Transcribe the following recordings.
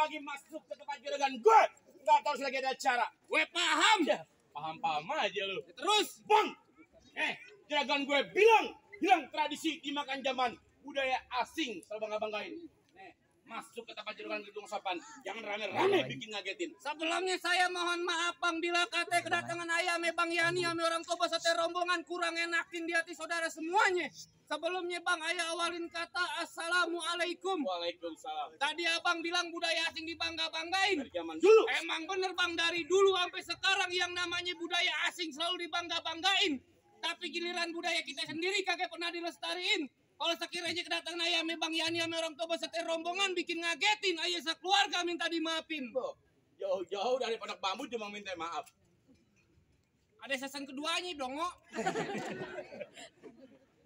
lagi masuk ke tempat juragan gue. Nggak tahu lagi ada acara. Gue paham. Ya, paham aja lu. Terus, bang. Juragan gue bilang hilang tradisi dimakan zaman budaya asing. Selalu bangga-banggain. Masuk ke tempat juragan gedung sopan. Jangan rame-rame bikin ngagetin. Sebelumnya saya mohon maaf Bang, bila kata kedatangan ayah Bang Yani ame orang tua beserta rombongan kurang enakin di hati saudara semuanya. Sebelumnya Bang, ayah awalin kata Assalamualaikum. Waalaikumsalam. Tadi abang bilang budaya asing dibangga-banggain. Dari zaman dulu. Emang bener Bang, dari dulu sampai sekarang yang namanya budaya asing selalu dibangga-banggain. Tapi giliran budaya kita sendiri kagak pernah dilestariin. Kalau sekiranya kedatangan ayah Bang Yani ame orang tua beserta rombongan bikin ngagetin, ayah sekeluarga minta dimaafin. Jauh-jauh dari pondok bambu cuma minta maaf. Ada season keduanya dong, Ngo.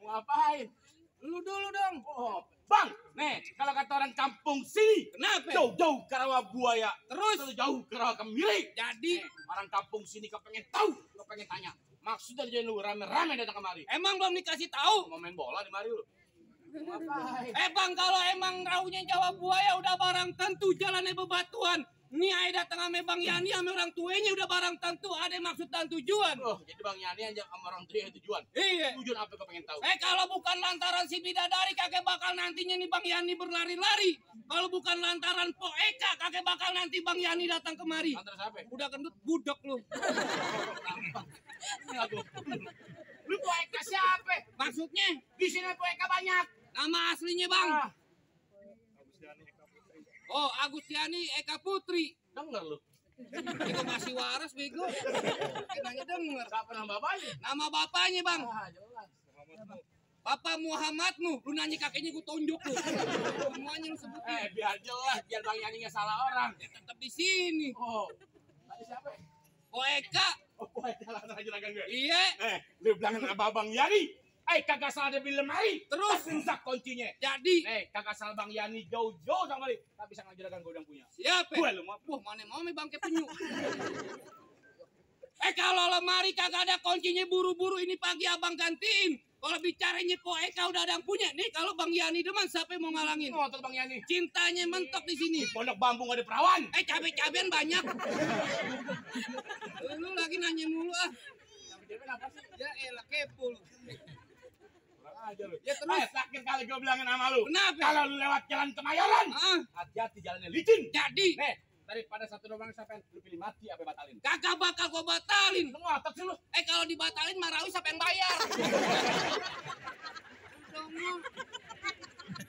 Mau ngapain? Lu dulu dong. Oh, bang, nih kalau kata orang kampung sini, Kenapa? jauh-jauh ke rawa buaya, Terus jauh ke rawa kemiri. jadi Orang kampung sini kepengen tahu, kepengen tanya. Maksudnya jadi lu rame-rame datang kemari. emang belum dikasih tahu. Mau main bola di mari lu. Mau ngapain? Bang, kalau emang raunya Jawa buaya udah barang tentu jalannya bebatuan. Nih ayah datang ame Bang Yani ame orang tuanya udah barang tentu ada maksud dan tujuan. Oh, jadi Bang Yani aja sama orang tua tujuan. Iya. Tujuan apa kau pengen tahu? Kalau bukan lantaran si bidadari kakek bakal nantinya nih Bang Yani berlari-lari. Kalau bukan lantaran Po Eka kakek bakal nanti Bang Yani datang kemari. Antara siapa? Udah gendut budok lu. Aduh. Lu poeka siapa? Maksudnya Di sini poeka banyak. nama aslinya Bang. Oh, Agustiani Eka Putri. Dengar lu. Itu masih waras bego. Nanya denger. Siapa nama bapaknya? Nama bapaknya Bang. Jelas. Bapak Muhammadmu. Lu nanya kakeknya gue tonjok lu. Semuanya lu sebutin. Biar jelas, biar Bang Yani nggak salah orang. Tetap di sini. Oh, tadi siapa? Oh Eka. Oh, poeka lah aja lagi gue. Iya. Lu bilangin sama Bang Yani. Kagak salah ada di lemari. Terus rusak kuncinya. jadi Kagak salah Bang Yani jauh-jauh sama kali. Tak bisa ngajarakan gue udah punya. siapa? Gue lu mau. Wah, mana mau bangke penyu. Kalau lemari kagak ada kuncinya buru-buru ini pagi abang gantiin. Kalau bicaranya Po Eka udah ada yang punya. Nih kalau Bang Yani demen siapa yang mau ngalangin? Ngotot Bang Yani. Cintanya mentok di sini. Pondok bambu gak ada perawan. Cabai-cabean banyak. Lu lagi nanya mulu ah. Cabai-cabean apa sih? Ya elah kepo lu. Kurang aja lu. Ya terus. Terakhir kali gue bilangin sama lu. Kenapa? Kalau lu lewat jalan Kemayoran. Hati-hati jalannya licin. Jadi Daripada satu doang sampai lu pilih mati apa batalin? kagak bakal gua batalin. Lu ngotot sih lu. Kalau dibatalin Marawi siapa yang bayar?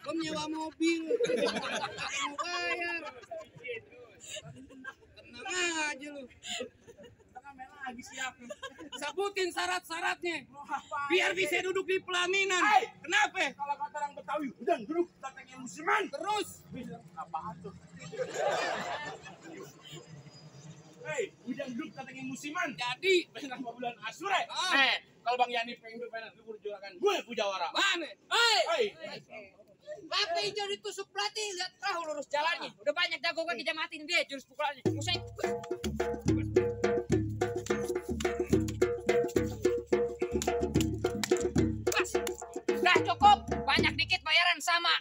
Lu nyewa mobil. Mau bayar. Tenang aja lu. Lagi siap. Sebutin syarat-syaratnya. Biar bisa duduk di pelaminan. Kenapa? Kalau kata orang Betawi, udang duduk datangnya musiman. Terus Apaan tuh? Udang duduk datangnya musiman. jadi Benar bulan Asyura. Kalau Bang Yani pengen berpenan, lu kudu juragan gue Pujawara. mana? Apa hijau ditusuk pelatih, lihat perahu lurus jalannya. Udah banyak jago kaki jamatin dia jurus pukulannya. Musik. Pas. Udah cukup, banyak dikit bayaran sama.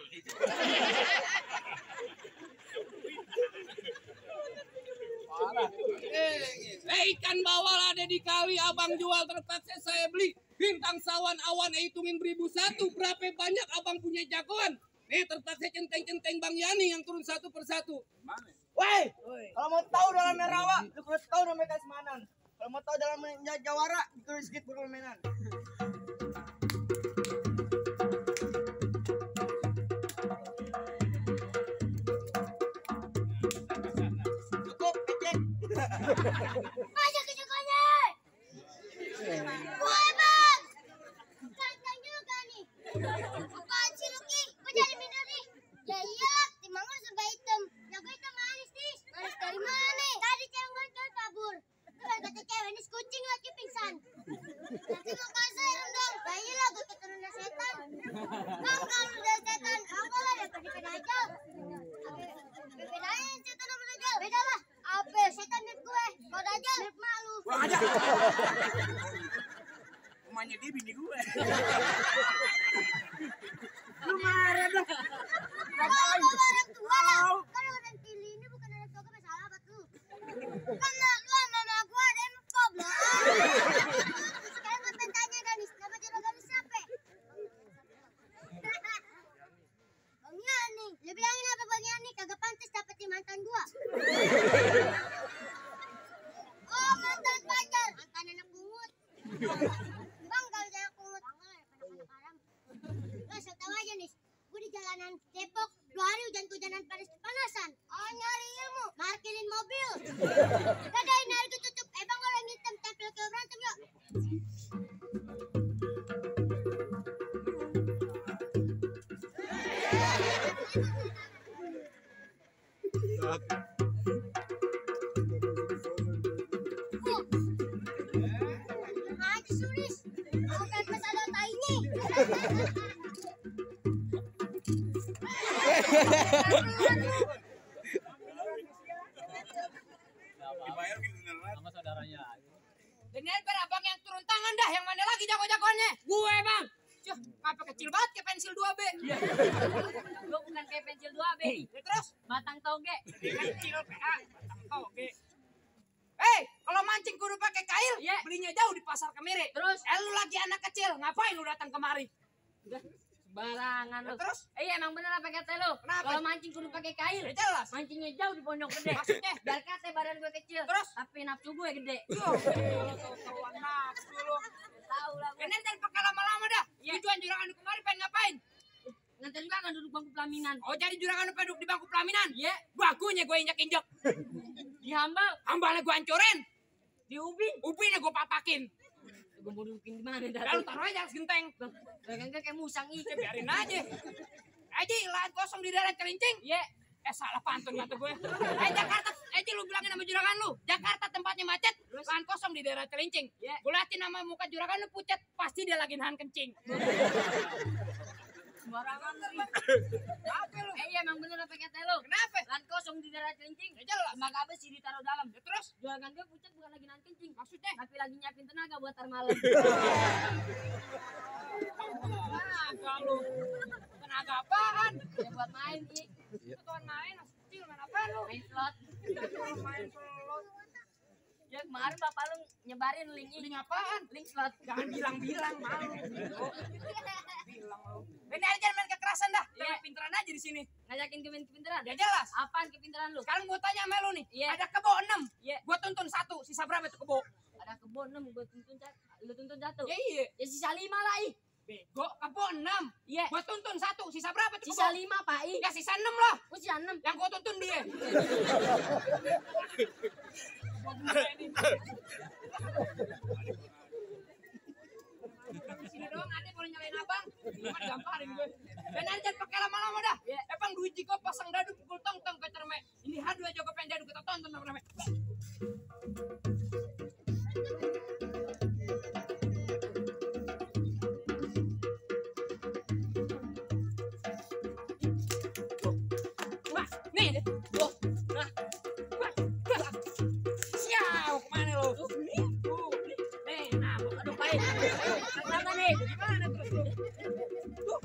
Ikan bawal ada di kali abang jual terpaksa saya beli. Bintang sawan awan hitungin 1001. Berapa banyak abang punya jagoan? Nih terpaksa centeng-centeng Bang Yani yang turun satu persatu. Woi, kalau mau tahu dalamnya rawa, lu harus tahu namanya kasmanan. Kalau mau tahu dalamnya jawara, itu sedikit permainan. Cukup, kecek. Aja kejukannya. Woi bang, kacang juga nih. Apaan sih Luki? Kok jadi minder nih? Ya iyalah, timang lu serba hitam. Jago hitam manis nih. Manis dari mana? Tadi cewek gue kabur. Terus kata cewek ini kucing lagi pingsan. Nanti mau kasih dong. Ya iyalah, gue keturunan setan. Bang, kalau udah setan, apa lah ya beda aja. Bedanya setan sama dajjal. Beda lah. Apa? Setan mirip gue. Kalau dajjal mirip malu. Wah, aja. Rumahnya dia bini gue. Lu marah dong. Kalau orang tua lah. Kalau orang pilih ini bukan Bang, kalau jangan pungut. Anak-anak haram. Lo so tau aja nih. Gue di jalanan Depok 2 hari hujan-hujanan panas-panasan. Oh, nyari ilmu. Markirin mobil. Gadain hari itu tutup. Bang, orang hitam tempel ke berantem yuk. Aja sulis. Mau pepes ada tainya. Bener abang yang turun tangan dah. Yang mana lagi jago-jagoannya? Gue bang. Cih, apa kecil banget kayak pensil 2B. Lu bukan kayak pensil 2B. Terus? Batang toge. Kecil PA. Oke. Kalau mancing kudu pakai kail, Iya. belinya jauh di pasar Kemiri. Terus? Lu lagi anak kecil, ngapain lu datang kemari? Barangan lu. Terus? Iya emang bener apa kata lu? Kenapa? Kalau mancing kudu pakai kail. Ya jelas. Mancingnya jauh di pondok gede. Maksudnya? Biar kata badan gue kecil. Terus? Tapi nafsu gue gede. Tahu nafsu lu. Tahu lah gue. Ini jangan pakai lama-lama dah. Iya. Tujuan juragan lu kemari pengen ngapain? Nganterin kan duduk bangku pelaminan. Oh, jadi juragan lu pengen duduk di bangku pelaminan? Iya. Bakunya gue injak-injak. Dihambal. Hambalnya gue hancurin. Diubin. Ubinnya gue papakin. Gue mau dudukin di mana Lalu dah? taruh aja atas genteng. Dagang kayak musang Ya, ikan. biarin aja. Aji, lahan kosong di daerah Celincing. Iya. Salah pantun kata gue. Jakarta, lu bilangin sama juragan lu. Jakarta tempatnya macet, lahan kosong di daerah Celincing. Iya. Gue liatin nama muka juragan lu pucat, pasti dia lagi nahan kencing. Sembarangan lu. Apa lu? Iya emang bener apa kata lu? Kenapa? Lan kosong di daerah celincing. Ya jelas. Tenaga besi ditaruh dalam. Ya terus? Juragan gue pucat bukan lagi nahan kencing. Maksudnya? Tapi lagi nyiapin tenaga buat tar malam. Tenaga lu. Tenaga apaan? Ya buat main sih. Tuan main, kecil main apaan lu? Main slot. Main slot. Ya kemarin bapak lu nyebarin link ini. Link apaan? Link slot. Jangan bilang-bilang, malu. Bilang lu. Ini aja main kekerasan dah. Kita Iya. main pinteran aja di sini. Ngajakin ke main kepintaran. Ya jelas. Apaan kepintaran lu? Sekarang gue tanya sama lu nih. Iya. Ada kebo 6. Iya. Gue tuntun 1. Sisa berapa itu kebo? Ada kebun 6 gue tuntun lu tuntun 1. Ya iya. Ya sisa 5 lah ih. Bego, kebo 6. Iya. Gue tuntun 1. Sisa berapa itu kebo? Sisa 5 Pak ih. Ya sisa 6 lah. Oh sisa 6. Yang gue tuntun dia. Di sini doang ada boleh nyalain abang. Cuma gamparin gue. Dan aja pakai lama-lama dah. Iya. Bang duit jiko pasang dadu pukul tong-tong ke cerme. Ini hadu aja gue pengen dadu kita tonton rame-rame. Wah, nih. Tuh. Nah. Wah. Wah. Siau, kemana lo? Nih, nah, aduh baik. Kenapa nih? Gimana terus lu? Tuh.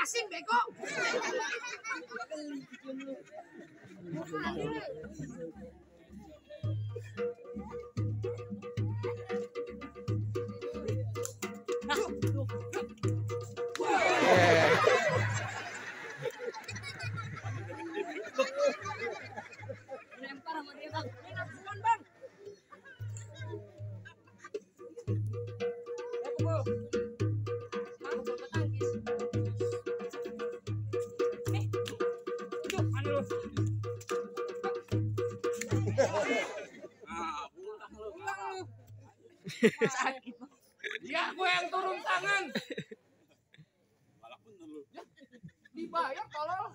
Asing bego. Lempar sama dia bang. Ini nafsuan, Bang. Ya, Bu. Mau ke tangkis. Nih. Tuh, mana lu? Pulang lu. Sakit bang. Ya, gue yang turun tangan. Dibayar tolol.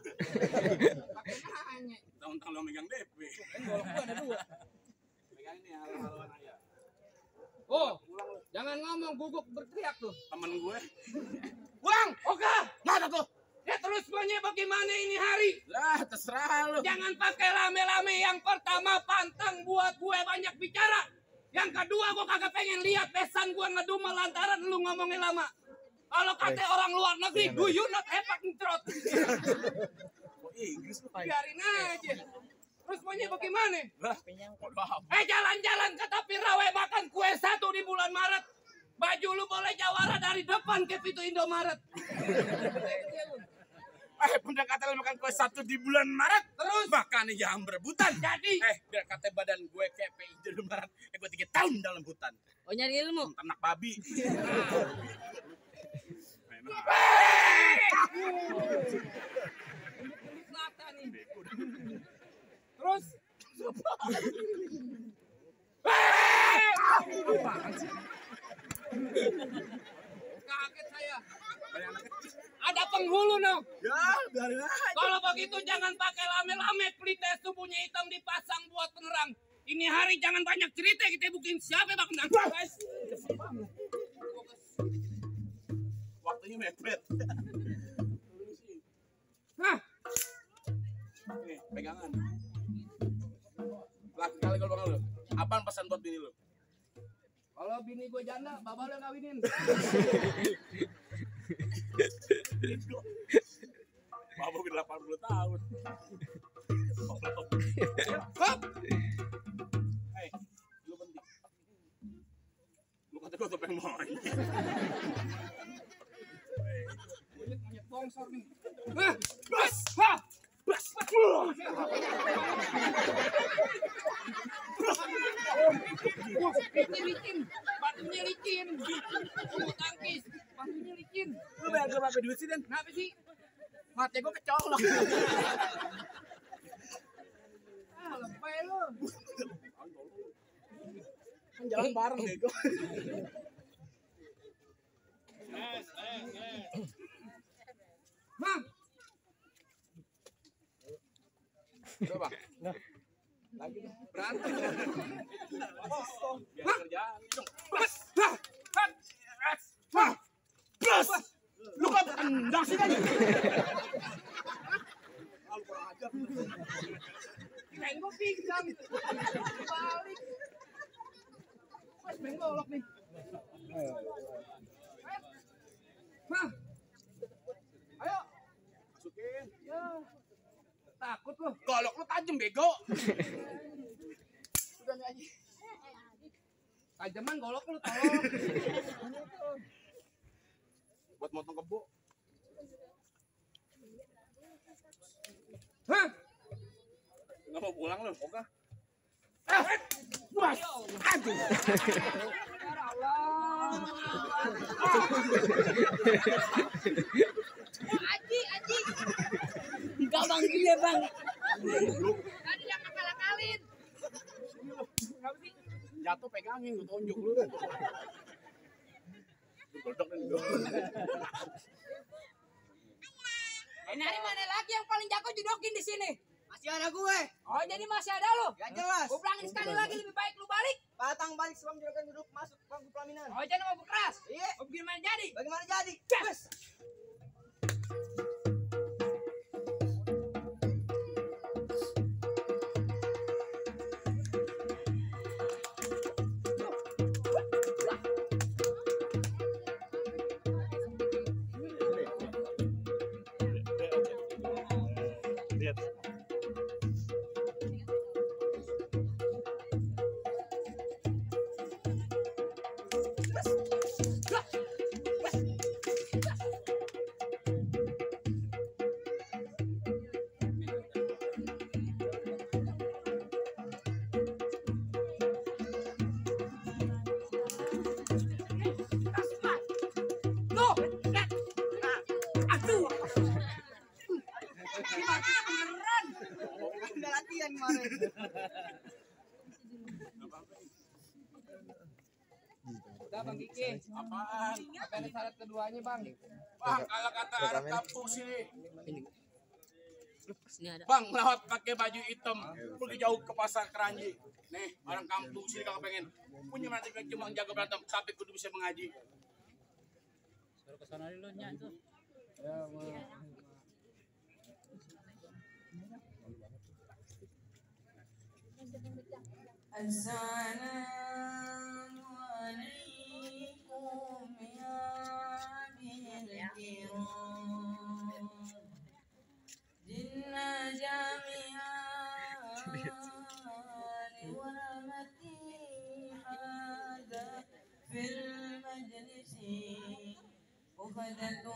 Pakai nanya. Tahun-tahun lo megang DP. Oh, jangan ngomong guguk berteriak tuh. Temen gue. Pulang, oke. Mana tuh? Ya terus maunya bagaimana ini hari? Lah, terserah lo. Jangan pakai lame-lame. Yang pertama pantang buat gue banyak bicara. Yang kedua gue kagak pengen lihat besan gue ngedumel lantaran lu ngomongin lama. Kalau kata orang luar negeri, do you not have fucking throat? Oh, Inggris lo. Biarin aja. Terus maunya bagaimana? Lah, bodo amat. Jalan-jalan ke Tapi Rawe makan kue 1 di bulan Maret. Baju lu boleh jawara dari depan ke pintu Indomaret. Bunda kata makan kue 1 di bulan Maret. Terus? Makan yang berebutan. Jadi? Biar kata badan gue kayak PI di Maret. Gue 3 tahun dalam hutan. Oh nyari ilmu. Ternak babi. Terus? Kaget saya. Ada penghulu no. Ya, biarin aja. Kalau begitu jangan pakai lame-lame, pelita tubuhnya hitam dipasang buat penerang. Ini hari jangan banyak cerita, kita buktiin siapa bang menang. Waktunya mepet. Hah? Nih, pegangan. Laki kali kalau bakal lu. Apaan pesan buat bini lu? Kalau bini gue janda, bapak lo kawinin. Mabuk 80 tahun. Hop! Lu penting. Lu kata gue topeng main. Banyak bongsor nih. Hah? Bas! Hah! Bas! Licin, batunya licin. Bulu tangkis, batunya licin. Lu bayar berapa duit sih, Den? Kenapa sih? Mati gue kecolok. Lebay lu. Jalan bareng deh gue. Hah? Coba. Lagi dong. Berantem. Biar kerjaan dong. Bas! Hah! Hah! Hah! Bas! Lu kok tendang sih kan? Lu kurang ajar. Kirain gua pingsan. Balik. Mas menggolok nih. Hah? Ayo. Masukin. Ya. Takut lu. Golok lu tajam bego. Udah nih aja. Tajaman golok lu tolong. Buat motong kebo. Hah? Enggak mau pulang lu, Oga. Bas! Aduh. Ya Allah. Aji. Enggak bang gila bang. Tadi yang ngakal-ngakalin. Jatuh pegangin, gue tonjok lu. Godok nih lu. Nari mana lagi yang paling jago jodokin di sini? Masih ada gue. Oh jadi masih ada lo? Ya jelas. Gue bilangin sekali lagi lebih baik lu balik. Patang balik sebelum juragan duduk masuk bangku pelaminan. Oh jangan mau keras. Iya. Oh gimana jadi? Bagaimana jadi? Bes. Udah latihan kemarin. Udah Bang Kiki. Apaan? Apa yang syarat keduanya Bang? Bang, kalau kata anak kampung sini, Ini ada. Bang, lewat pakai baju hitam, pergi jauh ke pasar Keranji. Nih, orang kampung sini kagak pengen punya mati cuma jago berantem, tapi kudu bisa mengaji. Suruh ke sana dulu nya tuh. السلام عليكم يا بالكرام جئنا جميعا لورمتي هذا في المجلس وفدة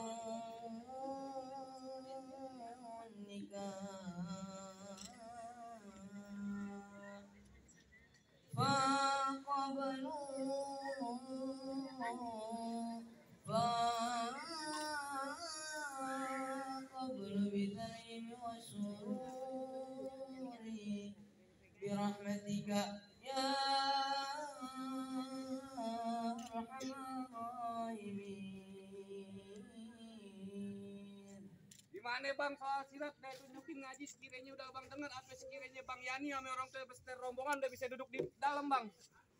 النعيم والسرور برحمتك يا أرحم الراحمين. Gimana bang soal silat saya tunjukin ngaji sekiranya udah abang dengar apa sekiranya bang Yani sama orang tua beserta rombongan udah bisa duduk di dalam bang.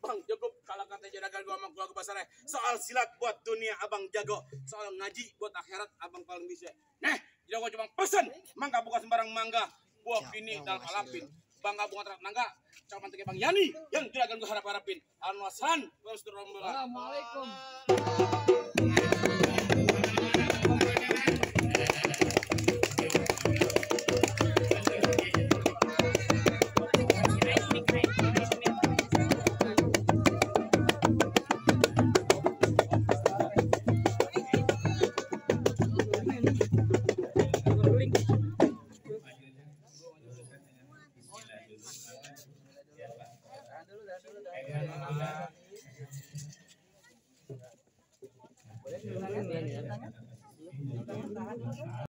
Bang cukup kalau kata juragan gua sama keluarga besarnya. Soal silat buat dunia abang jago, soal ngaji buat akhirat abang paling bisa. Nah, jadi gua cuma pesen mangga bukan sembarang mangga, buah bini dalam alapin. Bangga bunga terat mangga, cuma mantek bang Yani yang juragan gua harapin. Alwasan terus rombongan. Assalamualaikum.